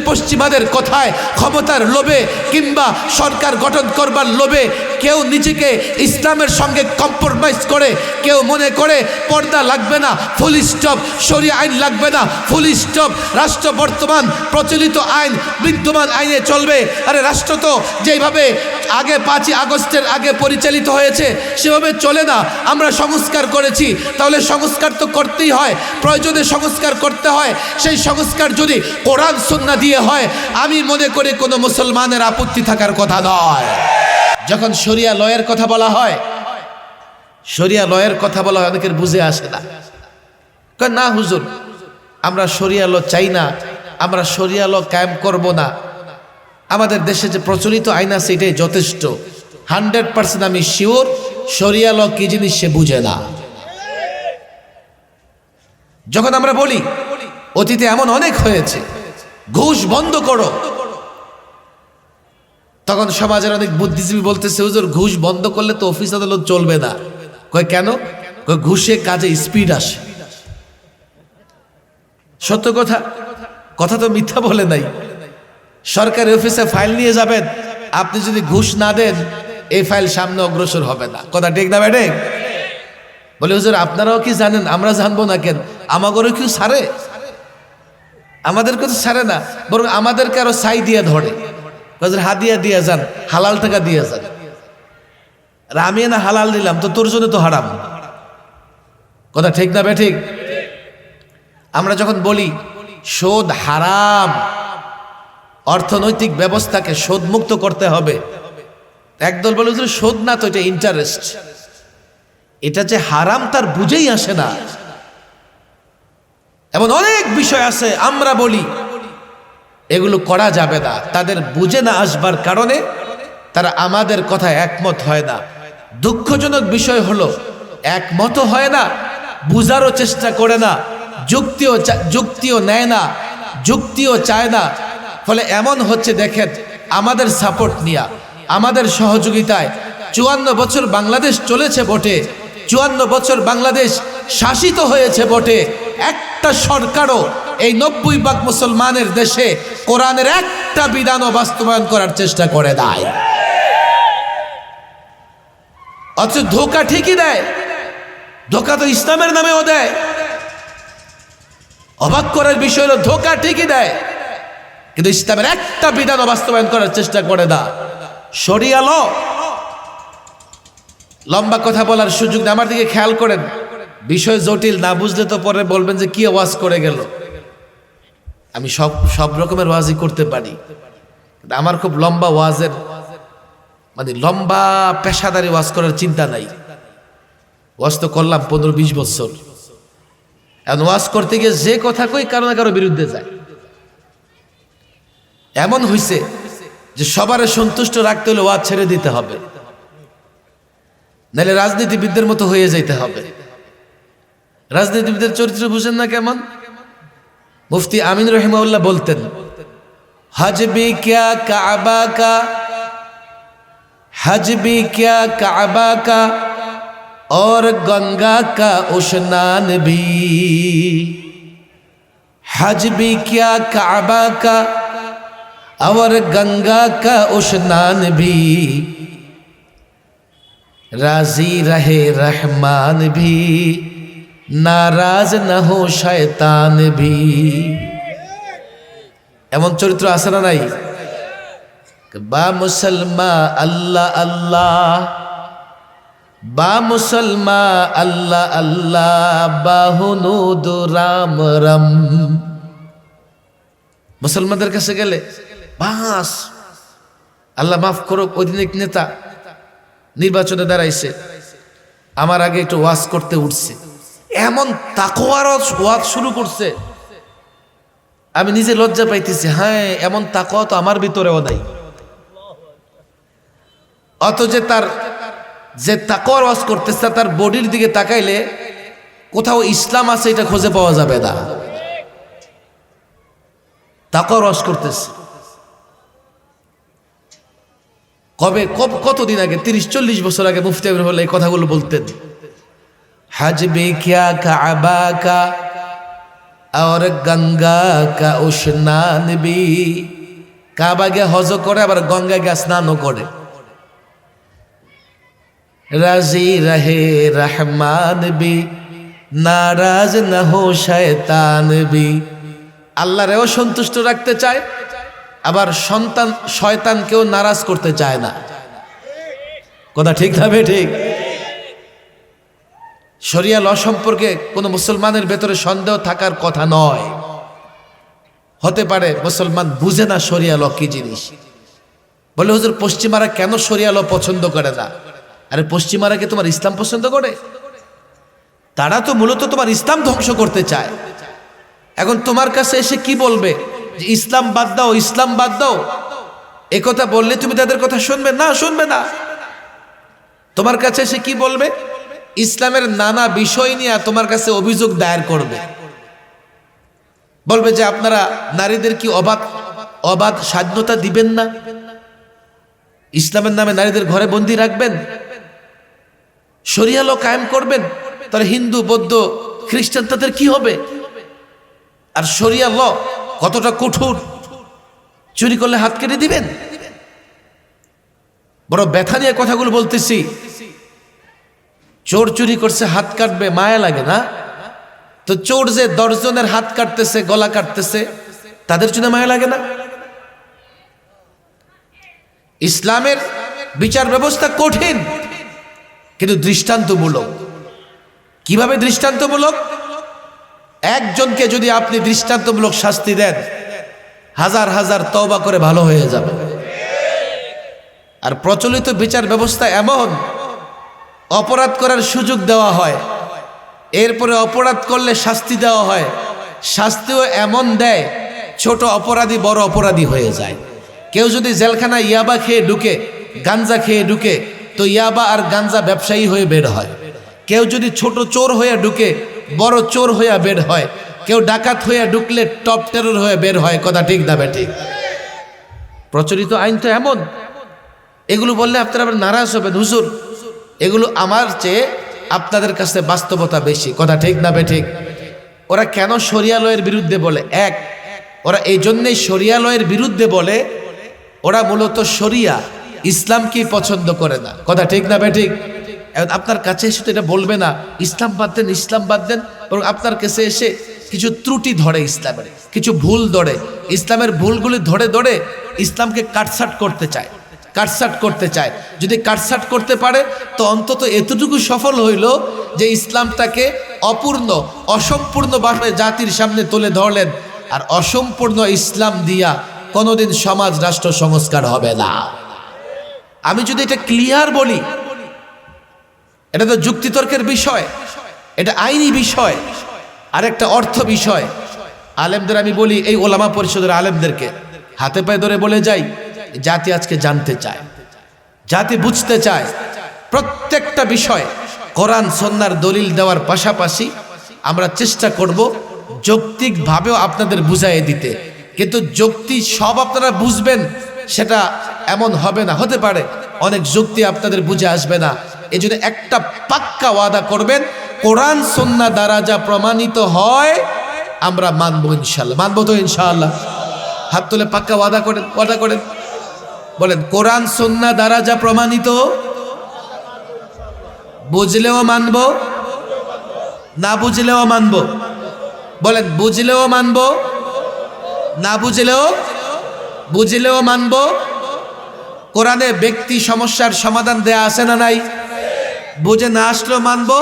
পশ্চিমাদের কথায়, ক্ষমতার লোভে কিংবা সরকার গঠন করবার লোভে কেউ নিজেকে ইসলামের সঙ্গে কম্প্রোমাইজ করে, কেউ মনে করে পর্দা লাগবে না, ফুল স্টপ, শরিয়া আইন লাগবে না, ফুল স্টপ, রাষ্ট্র বর্তমান প্রচলিত আইন বিদ্যমান আইনে চলবে। আরে রাষ্ট্র তো যেভাবে আগে 5ই আগস্টের আগে পরিচালিত হয়েছে সেভাবে চলে না। আমরা সংস্কার করেছি, তাহলে সংস্কার তো করতেই হয়, প্রয়োজনে সংস্কার করতে হয়। সেই সংস্কার যদি কোরআন সুন্নাহ দিয়ে হয়, আমি মনে করি কোনো মুসলমানের আপত্তি থাকার কথা নয়। যখন শরিয়া লয়ের কথা বলা হয়, শরিয়া লয়ের কথা বলা হয়, অনেকের বুঝে আসে না। না হুজুর, আমরা শরিয়া ল চাই না, আমরা শরিয়া ল কায়েম করব না, আমাদের দেশে যে প্রচলিত আইন আছে এটাই যথেষ্ট। 100% আমি শিওর শরিয়া ল কি জিনিস সে বুঝে না। যখন আমরা বলি অতীতে এমন অনেক হয়েছে, ঘুষ বন্ধ করো, তখন সমাজের অনেক বুদ্ধিজীবী বলতেছে হুজুর ঘুষ বন্ধ করলে তো অফিস আদালত চলবে না। কয় কেন? কয় ঘুষে কাজে স্পিড আসে। সত্য কথা, কথা তো মিথ্যা বলে নাই। সরকারি অফিসে ফাইল নিয়ে যাবেন, আপনি যদি ঘুষ না দেন এই ফাইল সামনে অগ্রসর হবে না। কথা ঠিক না ব্যাটে? বলে হুজুর আপনারাও কি জানেন? আমরা জানবো না কেন? আমাদেরও কেউ ছাড়ে? আমাদেরকে তো ছাড়ে না, বরং আমাদেরকে আরো ছাই দিয়ে ধরে। হাদিয়া দিয়ে যান, হালাল টাকা দিয়ে যান। আর আমি না হালাল দিলাম তো তোর জন্য তো হারাম। কথা ঠিক না ব্যাঠিক? আমরা যখন বলি সুদ হারাম, অর্থনৈতিক ব্যবস্থাকে সুদ মুক্ত করতে হবে, একদল বলে সুদ না তো এটা ইন্টারেস্ট। এটা যে হারাম তার বুঝেই আসে না। এমন অনেক বিষয় আছে আমরা বলি এগুলো করা যাবে না, তাদের বুঝে না আসবার কারণে তারা আমাদের কথা একমত হয় না। দুঃখজনক বিষয় হলো একমত হয় না, বুঝারও চেষ্টা করে না, যুক্তিও নেয় না, যুক্তিও চায় না। ফলে এমন হচ্ছে দেখেন, আমাদের সাপোর্ট নিয়া, আমাদের সহযোগিতায় 54 বছর বাংলাদেশ চলেছে বটে, 54 বছর বাংলাদেশ শাসিত হয়েছে বটে, একটা সরকারও এই 90% মুসলমানের দেশে কোরআনের একটা বিধানও বাস্তবায়ন করার চেষ্টা করে দেয়। অথচ ধোঁকা ঠিকই দেয়, ধোঁকা তো ইসলামের নামেও দেয়। অবাক করার বিষয় হলো ধোঁকা ঠিকই দেয়, কিন্তু ইসলামের একটা বিধানও বাস্তবায়ন করার চেষ্টা করে না। শরিয়া ল, লম্বা কথা বলার সুযোগ নেই, আমার দিকে খেয়াল করেন। বিষয় জটিল, না বুঝলে তো পরে বলবেন যে কি ওয়াজ করে গেল। আমি সব রকমের ওয়াজই করতে পারি, কিন্তু আমার খুব লম্বা ওয়াজের মানে লম্বা পেশাদারি ওয়াজ করার চিন্তা নাই। ওয়াজ তো করলাম 15-20 বছর, এখন ওয়াজ করতে গিয়ে যে কথা কই কারো না কারো বিরুদ্ধে যায়। এমন হইছে যে সবার সন্তুষ্ট রাখতে হলে ওয়াজ ছেড়ে দিতে হবে, নাহলে রাজনীতিবিদদের মতো হয়ে যাইতে হবে। রাজনীতিবিদের চরিত্র বুঝেন না কেমন? মুফতি আমিন রহিমাউল্লাহ বলতেন, হজবি ক্যা কাবা কা, হজবি ক্যা কাবা কা और गंगा का स्नान भी, हज भी क्या काबा का और गंगा का स्नान भी, राजी रहे रहमान भी नाराज न हो शैतान भी। এমন চরিত্র আছে না নাই? বা মুসলমান আল্লাহ আল্লাহ, বা মুসলমা আল্লাহ আল্লাহ, বাহুনুদ রাম রাম। মুসলমানদের কাছে গেলে বাস আল্লাহ মাফ করুক, অধিনায়ক নেতা নির্বাচনে দাঁড়াইছে, আমার আগে একটু ওয়াজ করতে উঠছে, এমন তাকওয়ার ওয়াজ শুরু করছে, আমি নিজে লজ্জা পাইতেছি। হ্যাঁ, এমন তাকওয়া তো আমার ভিতরেও নাই। অথচ তার যে তাকওয়ার ওয়াজ করতেছে তার বডির দিকে তাকাইলে কোথাও ইসলাম আছে এটা খুঁজে পাওয়া যাবে না। তাকওয়ার ওয়াজ করতেছে কতদিন আগে, 30-40 বছর আগে মুফতি আমির হলে এই কথাগুলো বলতেন। হজ বি ক্যা কাবা কা और गंगा का स्नान भी। কাবা গিয়ে হজ করে আবার গঙ্গা গিয়ে স্নানও করে। রাজি রহে রহমান বি, নারাজ না হো শয়তান বি। আল্লাহরেও সন্তুষ্ট রাখতে চায়, আবার শয়তানকেও নারাজ করতে চায় না। কথা ঠিক না ঠিক? শরিয়া ল সম্পর্কে কোনো মুসলমানের ভেতরে সন্দেহ থাকার কথা নয়। হতে পারে মুসলমান বুঝে না শরিয়া ল কি জিনিস। বলে হুজুর পশ্চিমারা কেন শরিয়া ল পছন্দ করে না? আরে পশ্চিমারা কি তোমার ইসলাম পছন্দ করে? তারা তো মূলত তোমার ইসলাম ধ্বংস করতে চায়। এখন তোমার কাছে এসে কি বলবে যে ইসলাম বাদ দাও, ইসলাম বাদ দাও? একথা বললে তুমি তাদের কথা শুনবে না? শুনবে না। তোমার কাছে এসে কি বলবে? ইসলামের নানা বিষয় নিয়ে তোমার কাছে অভিযোগ দায়ের করবে। বলবে যে আপনারা নারীদের কি অবাধ স্বাধীনতা দিবেন না? ইসলামের নামে নারীদের ঘরে বন্দি রাখবেন? শরিয়া ল কায়েম করবেন? তাহলে হিন্দু, বৌদ্ধ, খ্রিস্টান তাদের কি হবে? আর শরিয়া ল কতটা কঠোর, চুরি করলে হাত কেটে দিবেন। বড় ব্যথা নিয়ে কথাগুলো বলতেছি। চোর চুরি করছে, হাত কাটবে, মায়া লাগে না? তো চোর যে 10 জনের হাত কাটতেছে, গলা কাটতেছে, তাদের জন্য মায়া লাগে না? ইসলামের বিচার ব্যবস্থা কঠিন কিন্তু দৃষ্টান্তমূলক। কিভাবে দৃষ্টান্তমূলক? একজনকে যদি আপনি দৃষ্টান্তমূলক শাস্তি দেন, হাজার হাজার তওবা করে ভালো হয়ে যাবে। আর প্রচলিত বিচার ব্যবস্থা এমন, অপরাধ করার সুযোগ দেওয়া হয়, এরপরে অপরাধ করলে শাস্তি দেওয়া হয়। শাস্তিও এমন দেয়, ছোট অপরাধী বড় অপরাধী হয়ে যায়। কেউ যদি জেলখানা ইয়াবা খেয়ে ঢুকে, গাঞ্জা খেয়ে ঢুকে, তো ইয়াবা আর গাঞ্জা ব্যবসায়ী হয়ে বের হয়। কেউ যদি ছোট চোর হয়ে ঢুকে, বড় চোর হয়ে বের হয়। কেউ ডাকাত হয়ে ঢুকলে টপ টেরর হয়ে বের হয়। কথা ঠিক না ঠিক? প্রচলিত আইন তো এমন। এগুলো বললে আপনারা আবার নারাজ হবেন, হুজুর এগুলো আমার চেয়ে আপনাদের কাছে বাস্তবতা বেশি। কথা ঠিক না ঠিক? ওরা কেন শরিয়া লয়ের বিরুদ্ধে বলে? ওরা এই জন্যেই শরিয়া লয়ের বিরুদ্ধে বলে, ওরা মূলত শরিয়া ইসলামকে পছন্দ করে না। কথা ঠিক না ঠিক? আপনার কাছে এসে তো এটা বলবে না ইসলাম বাদ দেন, ইসলাম বাদ দেন, বরং আপনার কাছে এসে কিছু ত্রুটি ধরে, ইসলামের কিছু ভুল ধরে, ইসলামের ভুলগুলি ধরে ধরে ইসলামকে কাটছাট করতে চায়, কাটছাট করতে চায়। যদি কাটছাট করতে পারে তো অন্তত এতটুকু সফল হইল যে ইসলামটাকে অপূর্ণ, অসম্পূর্ণভাবে জাতির সামনে তুলে ধরলেন। আর অসম্পূর্ণ ইসলাম দিয়া কোনোদিন সমাজ রাষ্ট্র সংস্কার হবে না। আমি যদি এটা ক্লিয়ার বলি, এটা তো যুক্তিতর্কের বিষয়, এটা আইনি বিষয়, আর একটা অর্থ বিষয়। আলেমদের আমি বলি, এই ওলামা পরিষদের আলেমদেরকে হাতে পায়ে ধরে বলে যাই, জাতি আজকে জানতে চায়, জাতি বুঝতে চায়। প্রত্যেকটা বিষয় কোরআন সুন্নাহর দলিল দেওয়ার পাশাপাশি আমরা চেষ্টা করব যৌক্তিকভাবেও আপনাদের বুঝাইয়ে দিতে। কিন্তু যুক্তি সব আপনারা বুঝবেন সেটা এমন হবে না। হতে পারে অনেক যুক্তি আপনাদের বুঝে আসবে না। এই জন্য একটা পাক্কা ওয়াদা করবেন, কোরআন সুন্নাহ দ্বারা যা প্রমাণিত হয় আমরা মানবো ইনশাআল্লাহ। মানবো তো ইনশাআল্লাহ? হাত তুলে পাক্কা ওয়াদা করেন, ওয়াদা করেন, বলেন কোরআন সুন্নাহ দ্বারা যা প্রমাণিত, বুঝলেও মানবো, না বুঝলেও মানবো। বলেন বুঝলেও মানবো, না বুঝলেও মানবো। কোরআনে ব্যক্তি সমস্যার সমাধান দেয়া আছে না নাই? বুঝে না আসলেও মানবো,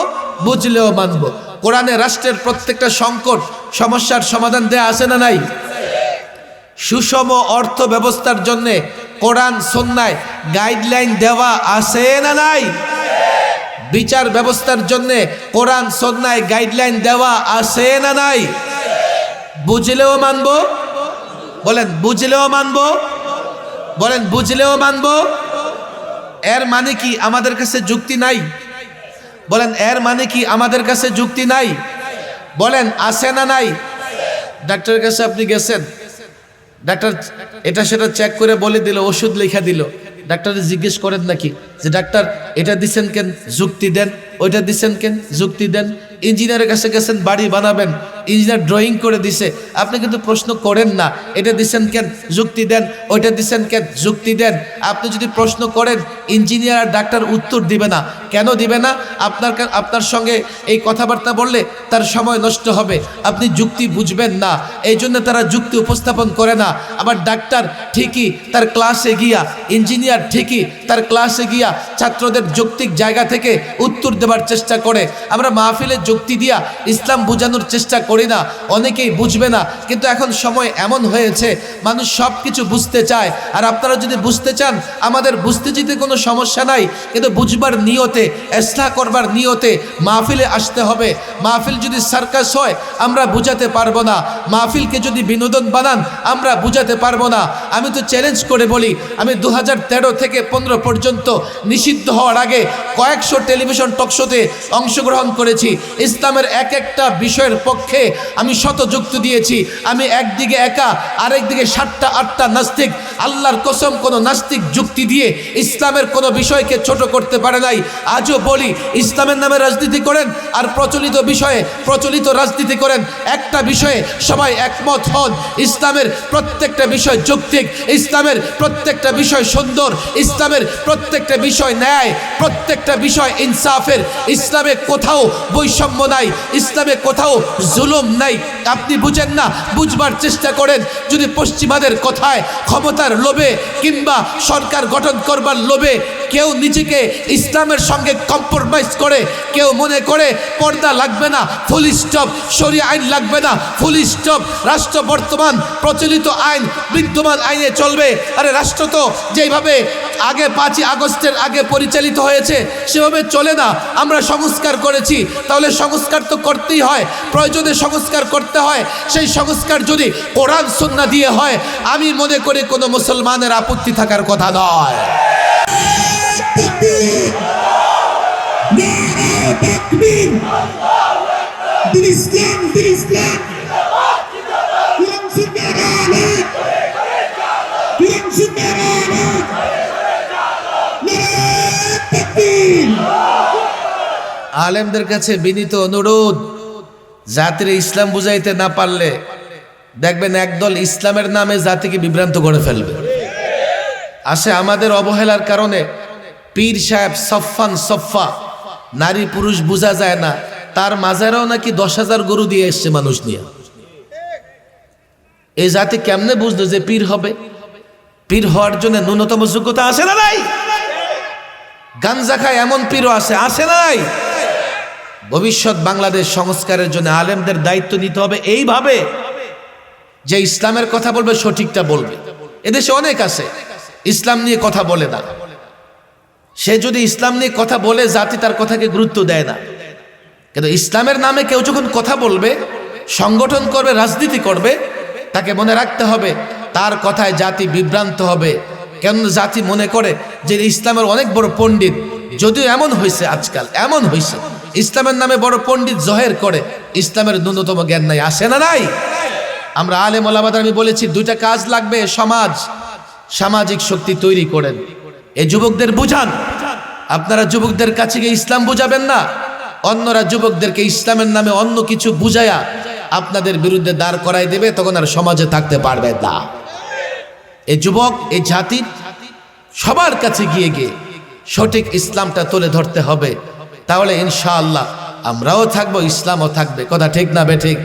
বুঝলেও মানবো। কোরআনে রাষ্ট্রের প্রত্যেকটা সংকট সমস্যার সমাধান দেয়া আছে না নাই? সুষম অর্থ ব্যবস্থার জন্য কোরআন সুন্নাহয় গাইডলাইন দেওয়া আছে না নাই? বিচার ব্যবস্থার জন্য কোরআন সুন্নাহয় গাইডলাইন দেওয়া আছে না নাই? বুঝলেও মানবো, বলেন বুঝলেও মানবো, বলেন বুঝলেও মানবো। এর মানে কি আমাদের কাছে যুক্তি নাই? বলেন এর মানে কি আমাদের কাছে যুক্তি নাই? বলেন আছে না নাই? ডাক্তারের কাছে আপনি গেছেন, ডাক্তার এটা সেটা চেক করে বলে দিল, ওষুধ লেখা দিল। ডাক্তারে জিজ্ঞেস করেন নাকি যে ডাক্তার এটা দিছেন কেন, যুক্তি দেন, ওইটা দিছেন কেন, যুক্তি দেন। ইঞ্জিনিয়ারের কাছে গেছেন, বাড়ি বানাবেন, ইঞ্জিনিয়ার ড্রয়িং করে দিছে, আপনি কিন্তু প্রশ্ন করেন না এটা দিছেন কেন, যুক্তি দেন, ওইটা দিছেন কেন, যুক্তি দেন। আপনি যদি প্রশ্ন করেন ইঞ্জিনিয়ার আর ডাক্তার উত্তর দিবে না। কেন দিবে না? আপনার সঙ্গে এই কথাবার্তা বললে তার সময় নষ্ট হবে, আপনি যুক্তি বুঝবেন না, এই জন্য তারা যুক্তি উপস্থাপন করে না। আবার ডাক্তার ঠিকই তার ক্লাসে গিয়া, ইঞ্জিনিয়ার ঠিকই তার ক্লাসে গিয়া ছাত্রদের যৌক্তিক জায়গা থেকে উত্তর দেবার চেষ্টা করে। আমরা মাহফিলে যুক্তি দিয়া ইসলাম বোঝানোর চেষ্টা করি না, অনেকেই বুঝবে না। কিন্তু এখন সময় এমন হয়েছে মানুষ সব কিছু বুঝতে চায়। আর আপনারা যদি বুঝতে চান, আমাদের বুঝতে যেতে কোনো সমস্যা নাই, কিন্তু বুঝবার নিয়তে, ইসলাহ করবার নিয়তে মাহফিলে আসতে হবে। মাহফিল যদি সার্কাস হয় আমরা বুঝাতে পারবো না, মাহফিলকে যদি বিনোদন বানান আমরা বুঝাতে পারবো না। আমি তো চ্যালেঞ্জ করে বলি, আমি 2013 থেকে 15 পর্যন্ত নিষিদ্ধ হওয়ার আগে কয়েকশো টেলিভিশন টকশোতে অংশগ্রহণ করেছি। ইসলামের এক একটা বিষয়ের পক্ষে আমি শত যুক্তি দিয়েছি। আমি একদিকে একা, আরেকদিকে 7টা 8টা নাস্তিক। আল্লাহর কসম, কোনো নাস্তিক যুক্তি দিয়ে ইসলামের কোনো বিষয়কে ছোট করতে পারে নাই। আজও বলি, ইসলামের নামে রাজনীতি করেন আর প্রচলিত বিষয়ে প্রচলিত রাজনীতি করেন, একটা বিষয়ে সবাই একমত হন। ইসলামের প্রত্যেকটা বিষয় যৌক্তিক, ইসলামের প্রত্যেকটা বিষয় সুন্দর, ইসলামের প্রত্যেকটা বিষয় ন্যায়, প্রত্যেকটা বিষয় ইনসাফের। ইসলামে কোথাও বৈষম্য নাই, ইসলামে কোথাও জুলুম নাই। আপনি বুঝেন না, বুঝবার চেষ্টা করেন। যদি পশ্চিমাদের কথায়, ক্ষমতার লোভে কিংবা সরকার গঠন করবার লোভে কেউ নিজেকে ইসলামের সঙ্গে কম্প্রোমাইজ করে, কেউ মনে করে পর্দা লাগবে না, ফুল স্টপ, শরিয়া আইন লাগবে না, ফুল স্টপ, রাষ্ট্র বর্তমান প্রচলিত আইন বিদ্যমান আইনে চলবে। আরে রাষ্ট্র তো যেভাবে আগে 5ই আগস্টের আগে পরিচালিত হয়েছে সেভাবে চলে না। আমরা সংস্কার করেছি, তাহলে সংস্কার তো করতেই হয়, প্রয়োজনে সংস্কার করতে হয়। সেই সংস্কার যদি কোরআন সুন্নাহ দিয়ে হয়, আমি মনে করি কোনো মুসলমানের আপত্তি থাকার কথা নয়। আলেমদের কাছে বিনীত অনুরোধ, জাতির ইসলাম বুঝাইতে না পারলে দেখবেন একদল ইসলামের নামে জাতিকে বিভ্রান্ত করে ফেলবে। আসে আমাদের অবহেলার কারণে পীর সাহেব সফান সফা, নারী পুরুষ বোঝা যায় না, তার মাজারেও নাকি 10,000 গরু দিয়ে এসছে মানুষ নিয়ে। এই জাতি কেমনে বুঝলো যে পীর হবে? পীর হওয়ার জন্য ন্যূনতম যোগ্যতা আছে না নাই? গাঞ্জা খায় এমন পীরও আছে না নাই? ভবিষ্যৎ বাংলাদেশ সংস্কারের জন্য আলেমদের দায়িত্ব নিতে হবে এইভাবে যে ইসলামের কথা বলবে, সঠিকটা বলবে। এদেশে অনেক আছে ইসলাম নিয়ে কথা বলে না, সে যদি ইসলাম নিয়ে কথা বলে জাতি তার কথাকে গুরুত্ব দেয় না। কিন্তু ইসলামের নামে কেউ যখন কথা বলবে, সংগঠন করবে, রাজনীতি করবে, তাকে মনে রাখতে হবে তার কথায় জাতি বিভ্রান্ত হবে। কেন জাতি মনে করে যে ইসলামের অনেক বড় পণ্ডিত, যদিও এমন হয়েছে, আজকাল এমন হয়েছে ইসলামের নামে বড় পণ্ডিত জহের করে, ইসলামের ন্যূনতম জ্ঞান নাই। আসে না নাই? আমরা আলেম ওলামাদের আমি বলেছি 2টা কাজ লাগবে, সামাজিক শক্তি তৈরি করেন। এই যুবকদের বুঝান, আপনারা যুবকদের কাছে গিয়ে ইসলাম বুঝাবেন না, অন্যরা যুবকদেরকে ইসলামের নামে অন্য কিছু বুঝায়া আপনাদের বিরুদ্ধে দাঁড় করাই দেবে, তখন আর সমাজে থাকতে পারবে না। এই যুবক, এই জাতির সবার কাছে গিয়ে সঠিক ইসলামটা তুলে ধরতে হবে, তাহলে ইনশাআল্লাহ আমরাও থাকবো, ইসলামও থাকবে। কথা ঠিক না বে ঠিক?